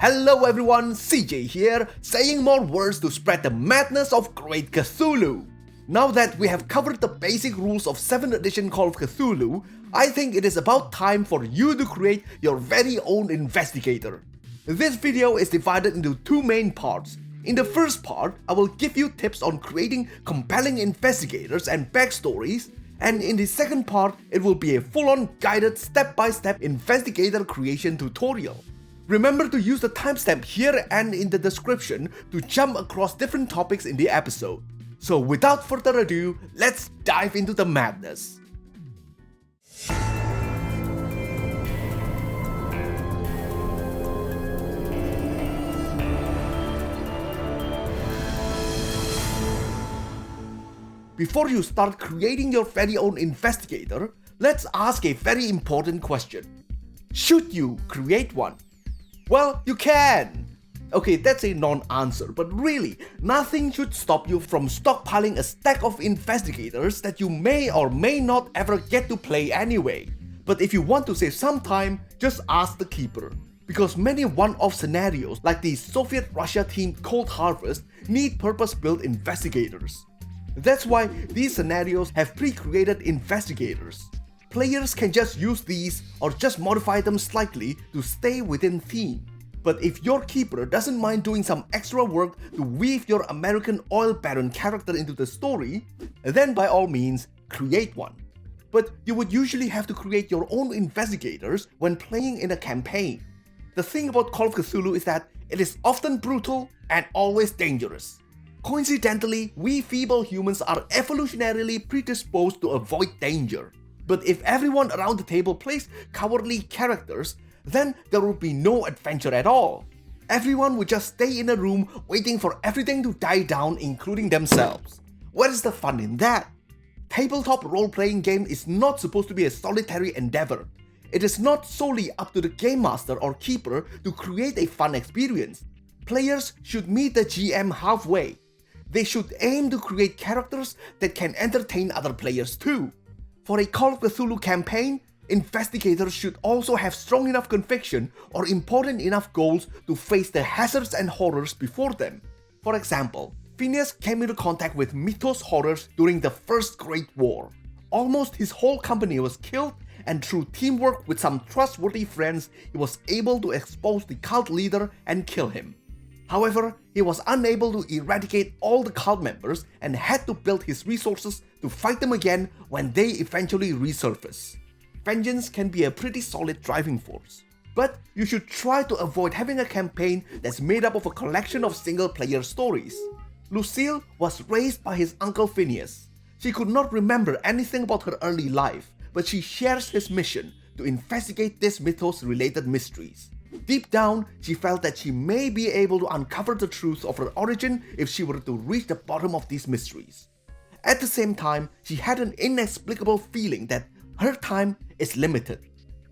Hello everyone, CJ here, saying more words to spread the madness of Great Cthulhu. Now that we have covered the basic rules of 7th edition Call of Cthulhu, I think it is about time for you to create your very own investigator. This video is divided into two main parts. In the first part, I will give you tips on creating compelling investigators and backstories, and in the second part, it will be a full-on guided step-by-step investigator creation tutorial. Remember to use the timestamp here and in the description to jump across different topics in the episode. So without further ado, let's dive into the madness. Before you start creating your very own investigator, let's ask a very important question. Should you create one? Well, you can! Okay, that's a non-answer, but really, nothing should stop you from stockpiling a stack of investigators that you may or may not ever get to play anyway. But if you want to save some time, just ask the keeper. Because many one-off scenarios like the Soviet Russia themed Cold Harvest need purpose-built investigators. That's why these scenarios have pre-created investigators. Players can just use these or just modify them slightly to stay within theme. But if your keeper doesn't mind doing some extra work to weave your American oil baron character into the story, then by all means, create one. But you would usually have to create your own investigators when playing in a campaign. The thing about Call of Cthulhu is that it is often brutal and always dangerous. Coincidentally, we feeble humans are evolutionarily predisposed to avoid danger. But if everyone around the table plays cowardly characters, then there would be no adventure at all. Everyone would just stay in a room waiting for everything to die down, including themselves. What is the fun in that? Tabletop role-playing game is not supposed to be a solitary endeavor. It is not solely up to the game master or keeper to create a fun experience. Players should meet the GM halfway. They should aim to create characters that can entertain other players too. For a Call of Cthulhu campaign, investigators should also have strong enough conviction or important enough goals to face the hazards and horrors before them. For example, Phineas came into contact with Mythos horrors during the First Great War. Almost his whole company was killed, and through teamwork with some trustworthy friends, he was able to expose the cult leader and kill him. However, he was unable to eradicate all the cult members and had to build his resources to fight them again when they eventually resurface. Vengeance can be a pretty solid driving force, but you should try to avoid having a campaign that's made up of a collection of single-player stories. Lucille was raised by his uncle Phineas. She could not remember anything about her early life, but she shares his mission to investigate these mythos-related mysteries. Deep down, she felt that she may be able to uncover the truth of her origin if she were to reach the bottom of these mysteries. At the same time, she had an inexplicable feeling that her time is limited.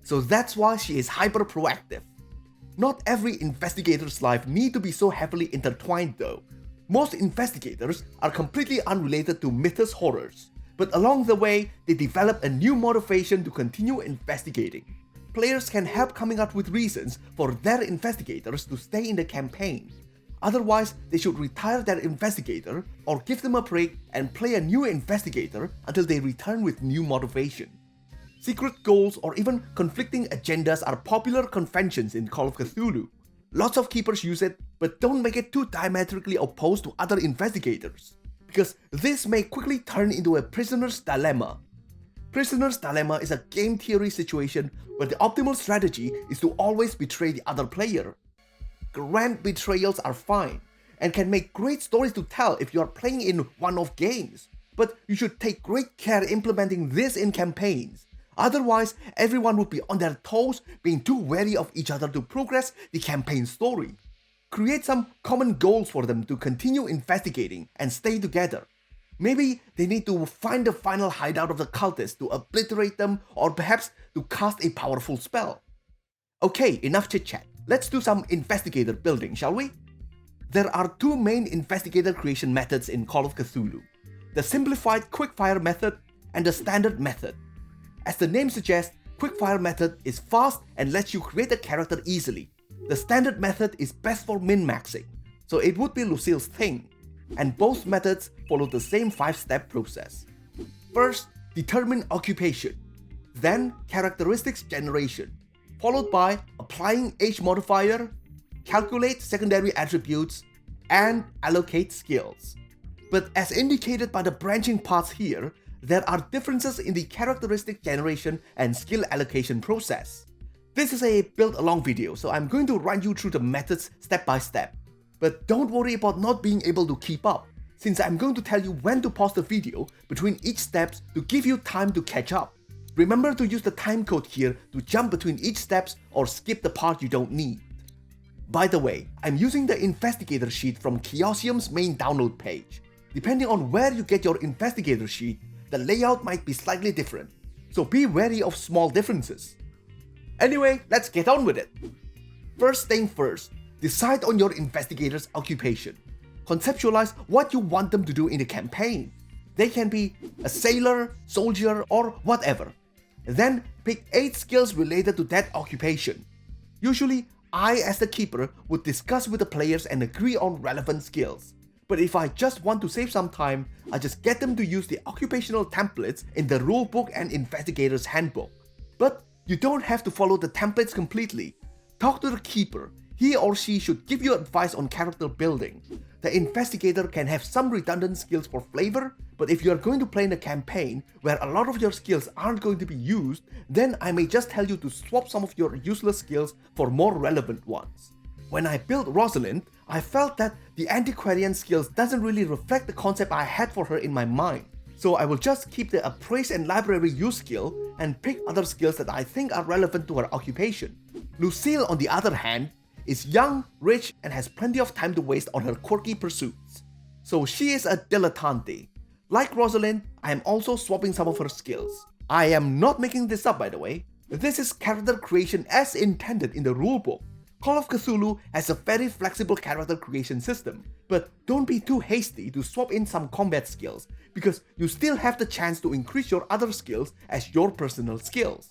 So that's why she is hyper-proactive. Not every investigator's life needs to be so heavily intertwined though. Most investigators are completely unrelated to Mythos horrors, but along the way, they develop a new motivation to continue investigating. Players can help coming up with reasons for their investigators to stay in the campaign. Otherwise, they should retire their investigator or give them a break and play a new investigator until they return with new motivation. Secret goals or even conflicting agendas are popular conventions in Call of Cthulhu. Lots of keepers use it, but don't make it too diametrically opposed to other investigators, because this may quickly turn into a prisoner's dilemma. Prisoner's dilemma is a game theory situation where the optimal strategy is to always betray the other player. Grand betrayals are fine, and can make great stories to tell if you are playing in one-off games, but you should take great care implementing this in campaigns. Otherwise, everyone would be on their toes, being too wary of each other to progress the campaign story. Create some common goals for them to continue investigating and stay together. Maybe they need to find the final hideout of the cultists to obliterate them, or perhaps to cast a powerful spell. Okay, enough chit-chat. Let's do some investigator building, shall we? There are two main investigator creation methods in Call of Cthulhu: the simplified quickfire method and the standard method. As the name suggests, Quickfire method is fast and lets you create a character easily. The standard method is best for min-maxing, so it would be Lucille's thing, and both methods follow the same 5-step process. First, determine occupation, then characteristics generation, followed by applying age modifier, calculate secondary attributes, and allocate skills. But as indicated by the branching paths here, there are differences in the characteristic generation and skill allocation process. This is a build-along video, so I'm going to run you through the methods step by step. But don't worry about not being able to keep up, since I'm going to tell you when to pause the video between each steps to give you time to catch up. Remember to use the time code here to jump between each steps or skip the part you don't need. By the way, I'm using the Investigator sheet from Chaosium's main download page. Depending on where you get your Investigator sheet, the layout might be slightly different, so be wary of small differences. Anyway, let's get on with it. First thing first, decide on your investigator's occupation. Conceptualize what you want them to do in the campaign. They can be a sailor, soldier, or whatever. Then pick 8 skills related to that occupation. Usually, I as the keeper would discuss with the players and agree on relevant skills. But if I just want to save some time, I just get them to use the occupational templates in the rulebook and investigator's handbook. But you don't have to follow the templates completely. Talk to the keeper. He or she should give you advice on character building. The investigator can have some redundant skills for flavor, but if you are going to play in a campaign where a lot of your skills aren't going to be used, then I may just tell you to swap some of your useless skills for more relevant ones. When I built Rosalind, I felt that the antiquarian skills doesn't really reflect the concept I had for her in my mind. So I will just keep the appraise and library use skill and pick other skills that I think are relevant to her occupation. Lucille, on the other hand, is young, rich, and has plenty of time to waste on her quirky pursuits. So she is a dilettante. Like Rosalind, I am also swapping some of her skills. I am not making this up, by the way. This is character creation as intended in the rulebook. Call of Cthulhu has a very flexible character creation system, but don't be too hasty to swap in some combat skills, because you still have the chance to increase your other skills as your personal skills.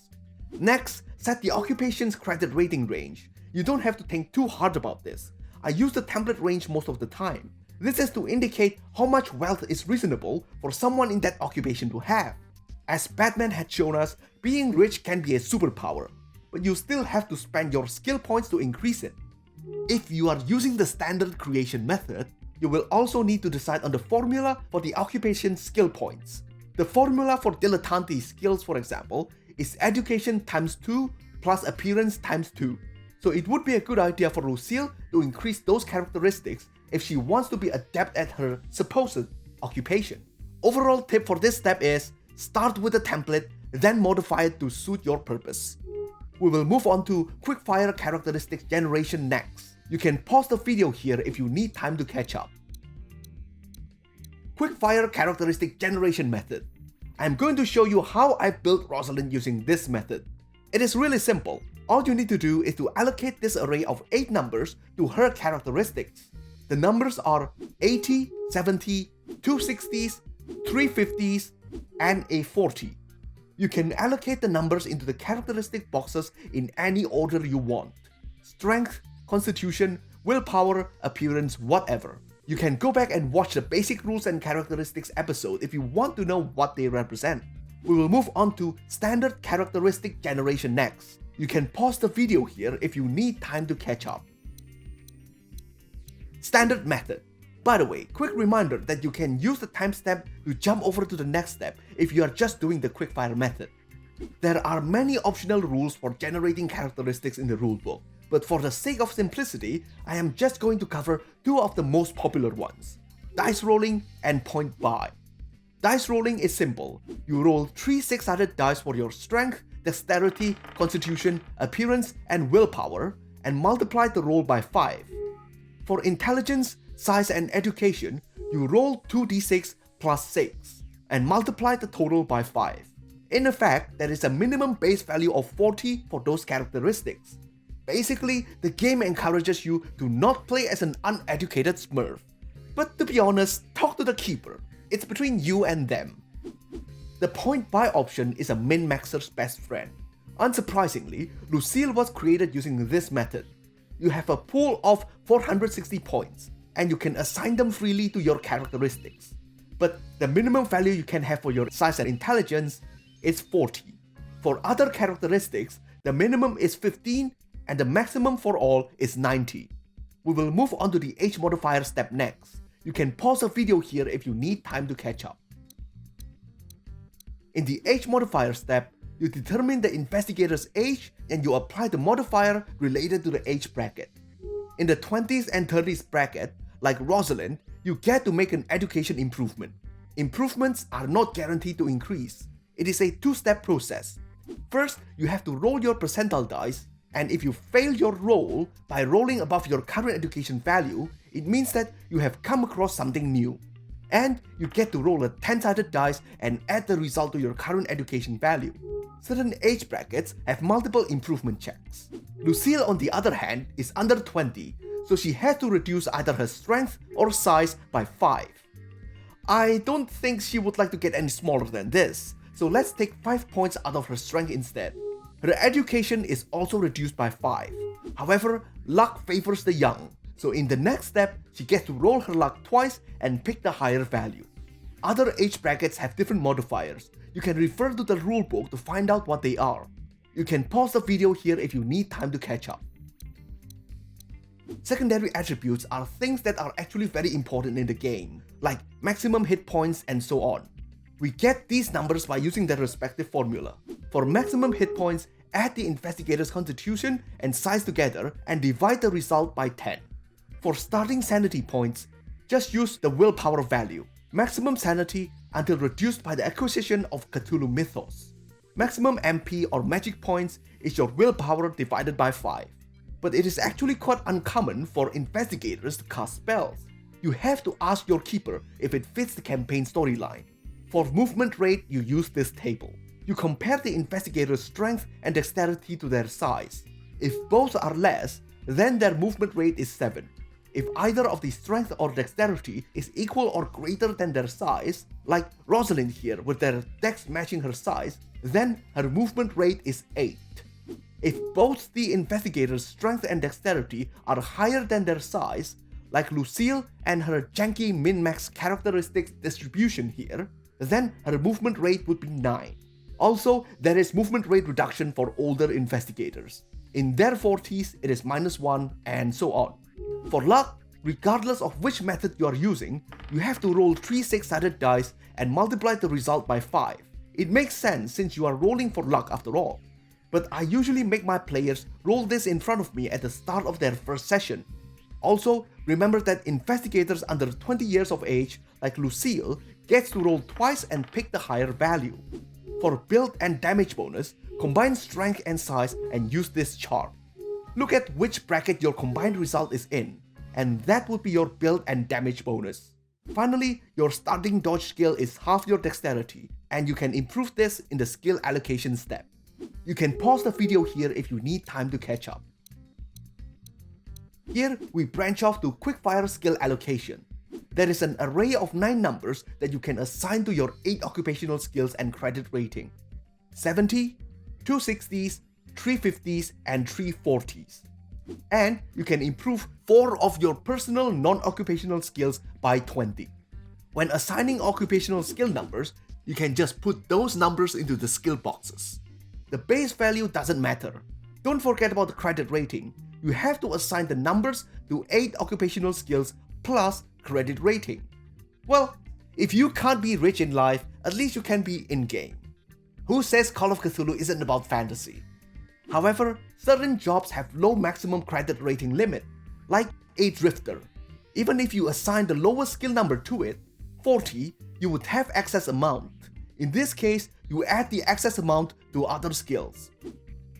Next, set the occupation's credit rating range. You don't have to think too hard about this. I use the template range most of the time. This is to indicate how much wealth is reasonable for someone in that occupation to have. As Batman had shown us, being rich can be a superpower, but you still have to spend your skill points to increase it. If you are using the standard creation method, you will also need to decide on the formula for the occupation's skill points. The formula for dilettante skills, for example, is education times 2 plus appearance times 2. So it would be a good idea for Lucille to increase those characteristics if she wants to be adept at her supposed occupation. Overall tip for this step is, start with a template, then modify it to suit your purpose. We will move on to quickfire characteristics generation next. You can pause the video here if you need time to catch up. Quickfire characteristic generation method. I'm going to show you how I built Rosalind using this method. It is really simple. All you need to do is to allocate this array of 8 numbers to her characteristics. The numbers are 80, 70, 260s, 350s, and a 40. You can allocate the numbers into the characteristic boxes in any order you want. Strength, constitution, willpower, appearance, whatever. You can go back and watch the basic rules and characteristics episode if you want to know what they represent. We will move on to standard characteristic generation next. You can pause the video here if you need time to catch up. Standard method. By the way, quick reminder that you can use the timestamp to jump over to the next step if you are just doing the quickfire method. There are many optional rules for generating characteristics in the rulebook, but for the sake of simplicity, I am just going to cover 2 of the most popular ones: dice rolling and point buy. Dice rolling is simple. You roll 3 6-sided dice for your strength, dexterity, constitution, appearance, and willpower, and multiply the roll by 5. For intelligence, size, and education, you roll 2d6 plus 6, and multiply the total by 5. In effect, there is a minimum base value of 40 for those characteristics. Basically, the game encourages you to not play as an uneducated smurf. But to be honest, talk to the keeper. It's between you and them. The point buy option is a min-maxer's best friend. Unsurprisingly, Lucille was created using this method. You have a pool of 460 points, and you can assign them freely to your characteristics. But the minimum value you can have for your size and intelligence is 40. For other characteristics, the minimum is 15 and the maximum for all is 90. We will move on to the age modifier step next. You can pause the video here if you need time to catch up. In the age modifier step, you determine the investigator's age and you apply the modifier related to the age bracket. In the 20s and 30s bracket, like Rosalind, you get to make an education improvement. Improvements are not guaranteed to increase. It is a two-step process. First, you have to roll your percentile dice, and if you fail your roll by rolling above your current education value, it means that you have come across something new. And you get to roll a 10-sided dice and add the result to your current education value. Certain age brackets have multiple improvement checks. Lucille, on the other hand, is under 20, so she has to reduce either her strength or size by 5. I don't think she would like to get any smaller than this, so let's take 5 points out of her strength instead. Her education is also reduced by 5. However, luck favors the young, so in the next step, she gets to roll her luck twice and pick the higher value. Other age brackets have different modifiers. You can refer to the rulebook to find out what they are. You can pause the video here if you need time to catch up. Secondary attributes are things that are actually very important in the game, like maximum hit points and so on. We get these numbers by using their respective formula. For maximum hit points, add the investigator's constitution and size together and divide the result by 10. For starting sanity points, just use the willpower value. Maximum sanity until reduced by the acquisition of Cthulhu mythos. Maximum MP or magic points is your willpower divided by 5. But it is actually quite uncommon for investigators to cast spells. You have to ask your keeper if it fits the campaign storyline. For movement rate, you use this table. You compare the investigator's strength and dexterity to their size. If both are less, then their movement rate is 7. If either of the strength or dexterity is equal or greater than their size, like Rosalind here with their dex matching her size, then her movement rate is 8. If both the investigator's strength and dexterity are higher than their size, like Lucille and her janky min-max characteristics distribution here, then her movement rate would be 9. Also, there is movement rate reduction for older investigators. In their 40s, it is -1 and so on. For luck, regardless of which method you are using, you have to roll 3 6-sided dice and multiply the result by 5. It makes sense since you are rolling for luck after all. But I usually make my players roll this in front of me at the start of their first session. Also, remember that investigators under 20 years of age, like Lucille, gets to roll twice and pick the higher value. For build and damage bonus, combine strength and size and use this chart. Look at which bracket your combined result is in, and that would be your build and damage bonus. Finally, your starting dodge skill is half your dexterity, and you can improve this in the skill allocation step. You can pause the video here if you need time to catch up. Here, we branch off to quickfire skill allocation. There is an array of 9 numbers that you can assign to your 8 occupational skills and credit rating. 70, 260s, 350s, and 340s. And you can improve 4 of your personal non-occupational skills by 20. When assigning occupational skill numbers, you can just put those numbers into the skill boxes. The base value doesn't matter. Don't forget about the credit rating. You have to assign the numbers to 8 occupational skills plus credit rating. Well, if you can't be rich in life, at least you can be in-game. Who says Call of Cthulhu isn't about fantasy? However, certain jobs have low maximum credit rating limit, like a drifter. Even if you assign the lowest skill number to it, 40, you would have excess amount. In this case, you add the excess amount to other skills.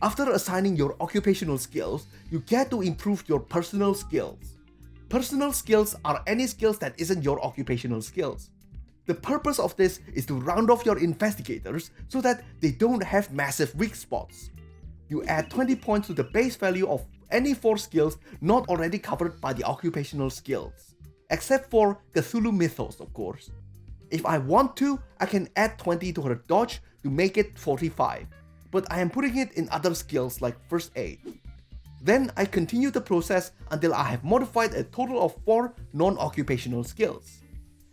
After assigning your occupational skills, you get to improve your personal skills. Personal skills are any skills that isn't your occupational skills. The purpose of this is to round off your investigators so that they don't have massive weak spots. You add 20 points to the base value of any 4 skills not already covered by the occupational skills. Except for Cthulhu mythos, of course. If I want to, I can add 20 to her dodge to make it 45. but I am putting it in other skills like First Aid. Then I continue the process until I have modified a total of 4 non-occupational skills.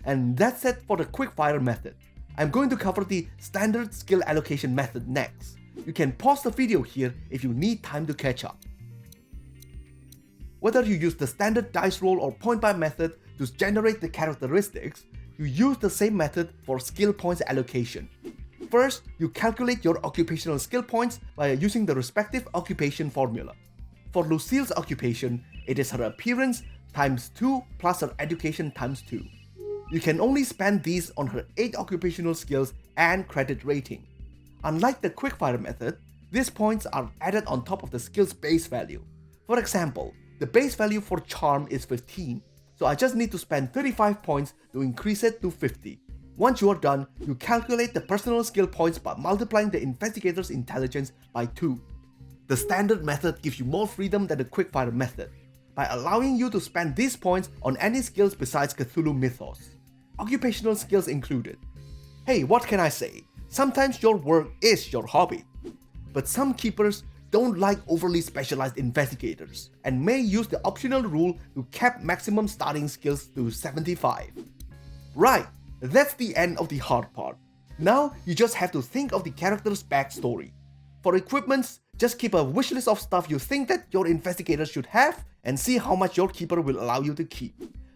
And that's it for the quickfire method. I'm going to cover the standard skill allocation method next. You can pause the video here if you need time to catch up. Whether you use the standard dice roll or point buy method to generate the characteristics, you use the same method for skill points allocation. First, you calculate your occupational skill points by using the respective occupation formula. For Lucille's occupation, it is her appearance times 2 plus her education times 2. You can only spend these on her 8 occupational skills and credit rating. Unlike the quickfire method, these points are added on top of the skill's base value. For example, the base value for charm is 15, so I just need to spend 35 points to increase it to 50. Once you are done, you calculate the personal skill points by multiplying the investigator's intelligence by 2. The standard method gives you more freedom than the quickfire method, by allowing you to spend these points on any skills besides Cthulhu Mythos. Occupational skills included. Hey, what can I say? Sometimes your work is your hobby. But some keepers don't like overly specialized investigators and may use the optional rule to cap maximum starting skills to 75. Right, that's the end of the hard part. Now you just have to think of the character's backstory. For equipments, just keep a wishlist of stuff you think that your investigator should have and see how much your keeper will allow you to keep.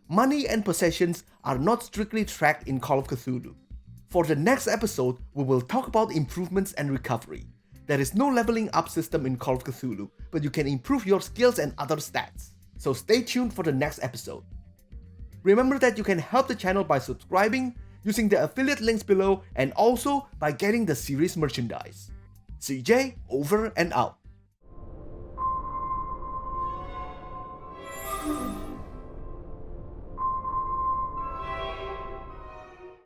Money and possessions are not strictly tracked in Call of Cthulhu. For the next episode, we will talk about improvements and recovery. There is no leveling up system in Call of Cthulhu, but you can improve your skills and other stats. So stay tuned for the next episode. Remember that you can help the channel by subscribing, using the affiliate links below, and also by getting the series merchandise. CJ, over and out.